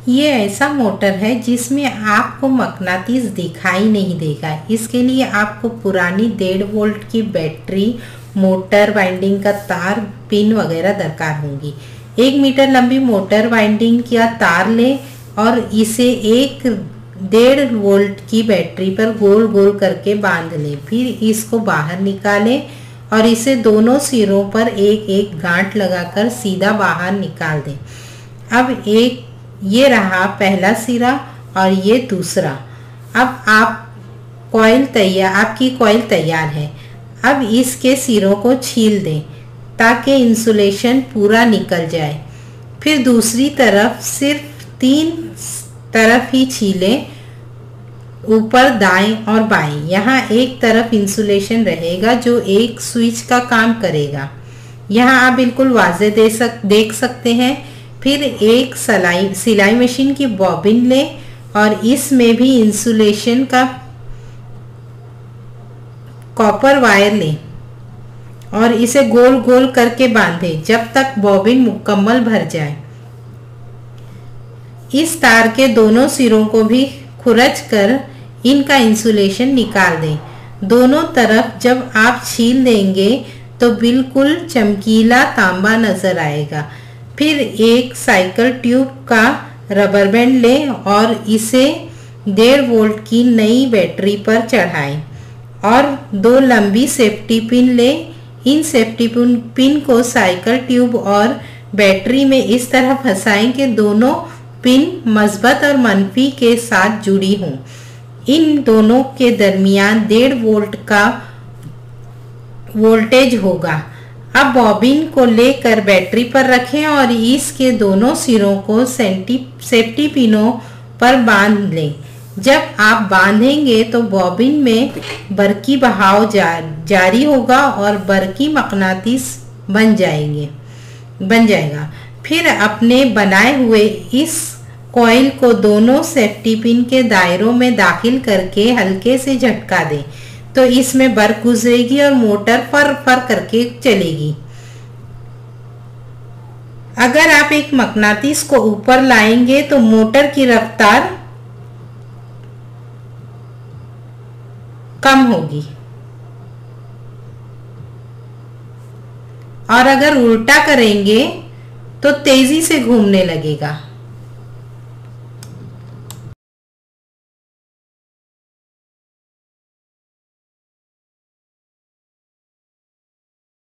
ये ऐसा मोटर है जिसमें आपको मकनातीस दिखाई नहीं देगा। इसके लिए आपको पुरानी 1.5 वोल्ट की बैटरी, मोटर वाइंडिंग का तार, पिन वगैरह दरकार होंगी। 1 मीटर लंबी मोटर वाइंडिंग का तार लें और इसे 1.5 वोल्ट की बैटरी पर गोल गोल करके बांध लें। फिर इसको बाहर निकालें और इसे दोनों सिरों पर एक एक गांठ लगाकर सीधा बाहर निकाल दें। अब ये रहा पहला सिरा और ये दूसरा। अब आपकी कॉइल तैयार है। अब इसके सिरों को छील दें ताकि इंसुलेशन पूरा निकल जाए। फिर दूसरी तरफ सिर्फ 3 तरफ ही छीलें, ऊपर, दाएं और बाएं। यहाँ एक तरफ इंसुलेशन रहेगा जो एक स्विच का काम करेगा। यहाँ आप बिल्कुल वाज़े देख सकते हैं। फिर एक सिलाई मशीन की बॉबिन लें और इसमें भी इंसुलेशन का कॉपर वायर लें और इसे गोल गोल करके बांधें जब तक बॉबिन मुकम्मल भर जाए। इस तार के दोनों सिरों को भी खुरच कर इनका इंसुलेशन निकाल दें। दोनों तरफ जब आप छील देंगे तो बिल्कुल चमकीला तांबा नजर आएगा। फिर एक साइकिल ट्यूब का रबर बैंड लें और इसे 1.5 वोल्ट की नई बैटरी पर चढ़ाएं और 2 लंबी सेफ्टी पिन लें। इन सेफ्टी पिन को साइकिल ट्यूब और बैटरी में इस तरह फंसाएं कि दोनों पिन मस्बत और मनफी के साथ जुड़ी हों। इन दोनों के दरमियान 1.5 वोल्ट का वोल्टेज होगा। अब बॉबिन को लेकर बैटरी पर रखें और इसके दोनों सिरों को सेफ्टी पिनों पर बांध लें। जब आप बांधेंगे तो बॉबिन में बरकी बहाव जारी होगा और बरकी मकनातीस बन जाएगा। फिर अपने बनाए हुए इस कॉइल को दोनों सेफ्टी पिन के दायरों में दाखिल करके हल्के से झटका दें तो इसमें बर्क गुजरेगी और मोटर फर फर करके चलेगी। अगर आप एक मकनातीस को ऊपर लाएंगे तो मोटर की रफ्तार कम होगी और अगर उल्टा करेंगे तो तेजी से घूमने लगेगा।